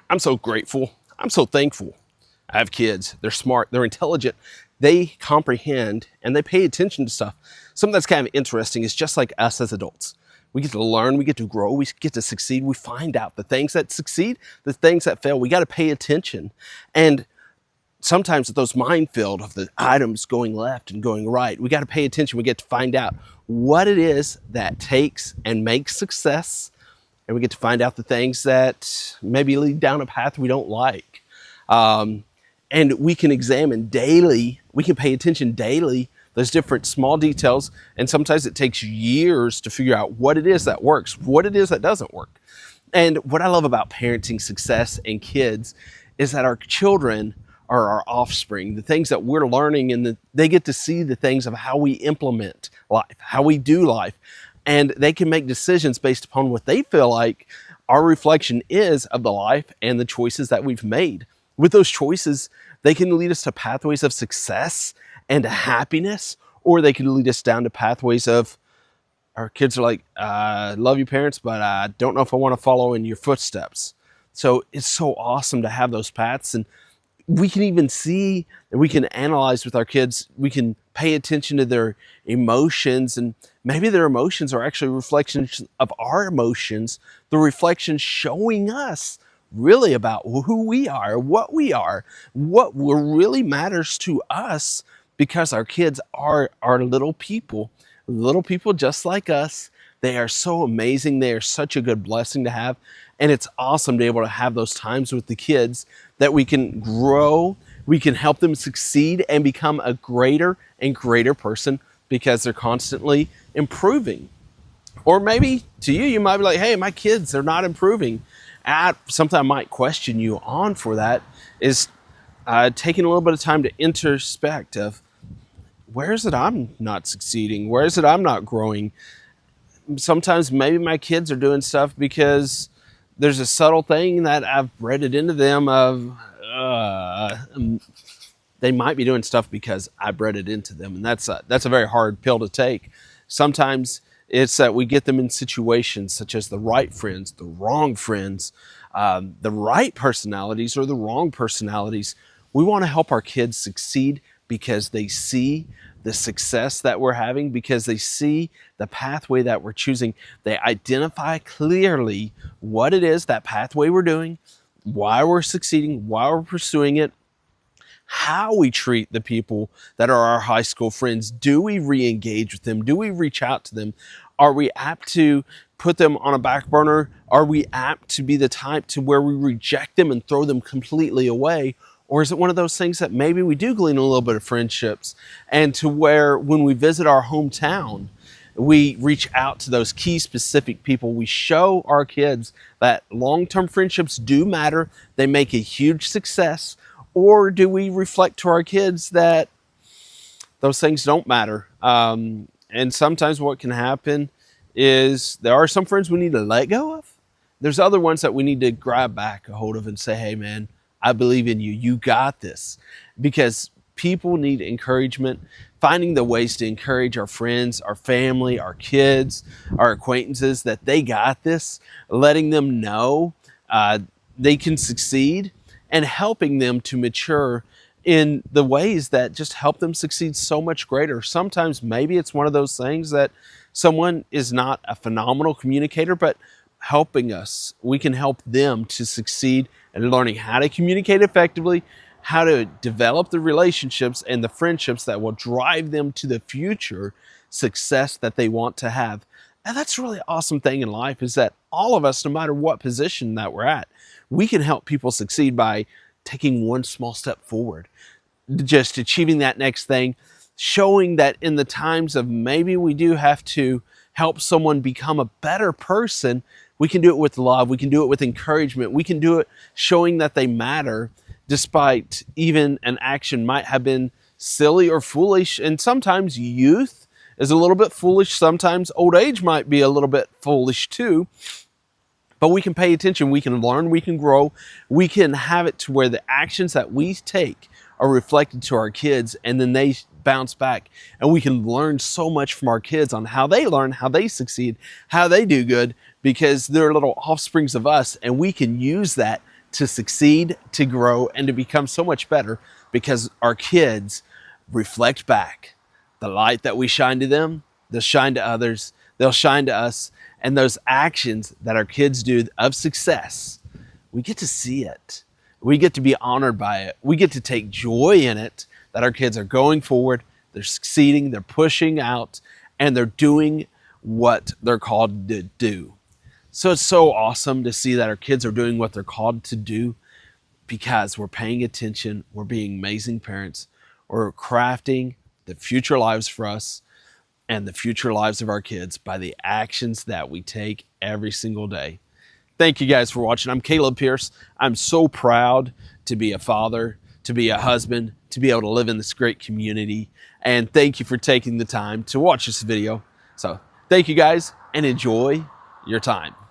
I'm so grateful. I'm so thankful. I have kids. They're smart. They're intelligent. They comprehend and they pay attention to stuff. Something that's kind of interesting is just like us as adults. We get to learn, we get to grow, we get to succeed. We find out the things that succeed, the things that fail. We got to pay attention. And sometimes with those minefield of the items going left and going right, we got to pay attention. We get to find out what it is that takes and makes success, and we get to find out the things that maybe lead down a path we don't like. And we can examine daily, we can pay attention daily, those different small details, and sometimes it takes years to figure out what it is that works, what it is that doesn't work. And what I love about parenting success and kids is that our children are our offspring, the things that we're learning, and they get to see the things of how we implement life, how we do life, and they can make decisions based upon what they feel like our reflection is of the life and the choices that we've made. With those choices, they can lead us to pathways of success and happiness, or they can lead us down to pathways of our kids are like, love you parents, but I don't know if I want to follow in your footsteps. So it's so awesome to have those paths. And we can even see and we can analyze with our kids. We can pay attention to their emotions, and maybe their emotions are actually reflections of our emotions, the reflections showing us really about who we are, what really matters to us, because our kids are little people just like us. They are so amazing. They are such a good blessing to have. And it's awesome to be able to have those times with the kids that we can grow, we can help them succeed and become a greater and greater person because they're constantly improving. Or maybe to you, you might be like, hey, my kids, they're not improving. Something I might question you on for that is taking a little bit of time to introspect of, where is it I'm not succeeding? Where is it I'm not growing? Sometimes maybe my kids are doing stuff because there's a subtle thing that I've read it into them of, they might be doing stuff because I bred it into them. And that's a very hard pill to take. Sometimes it's that we get them in situations such as the right friends, the wrong friends, the right personalities or the wrong personalities. We want to help our kids succeed because they see the success that we're having, because they see the pathway that we're choosing. They identify clearly what it is, that pathway we're doing, why we're succeeding, why we're pursuing it, how we treat the people that are our high school friends. Do we re-engage with them? Do we reach out to them? Are we apt to put them on a back burner? Are we apt to be the type to where we reject them and throw them completely away? Or is it one of those things that maybe we do glean a little bit of friendships, and to where when we visit our hometown, we reach out to those key specific people. We show our kids that long-term friendships do matter. They make a huge success. Or do we reflect to our kids that those things don't matter? And sometimes what can happen is there are some friends we need to let go of. There's other ones that we need to grab back a hold of and say, hey man, I believe in you. You got this. Because people need encouragement. Finding the ways to encourage our friends, our family, our kids, our acquaintances that they got this. Letting them know they can succeed, and helping them to mature in the ways that just help them succeed so much greater. Sometimes maybe it's one of those things that someone is not a phenomenal communicator, but helping us, we can help them to succeed and learning how to communicate effectively, how to develop the relationships and the friendships that will drive them to the future success that they want to have. And that's a really awesome thing in life, is that all of us, no matter what position that we're at, we can help people succeed by taking one small step forward, just achieving that next thing, showing that in the times of maybe we do have to help someone become a better person, we can do it with love, we can do it with encouragement, we can do it showing that they matter, despite even an action might have been silly or foolish. And sometimes youth is a little bit foolish, sometimes old age might be a little bit foolish too. But we can pay attention, we can learn, we can grow, we can have it to where the actions that we take are reflected to our kids, and then they bounce back. And we can learn so much from our kids on how they learn, how they succeed, how they do good, because they're little offsprings of us, and we can use that to succeed, to grow, and to become so much better because our kids reflect back the light that we shine to them. They'll shine to others, they'll shine to us, and those actions that our kids do of success, we get to see it. We get to be honored by it. We get to take joy in it that our kids are going forward, they're succeeding, they're pushing out, and they're doing what they're called to do. So it's so awesome to see that our kids are doing what they're called to do because we're paying attention, we're being amazing parents, we're crafting the future lives for us and the future lives of our kids by the actions that we take every single day. Thank you guys for watching. I'm Caleb Pierce. I'm so proud to be a father, to be a husband, to be able to live in this great community. And thank you for taking the time to watch this video. So thank you guys and enjoy your time.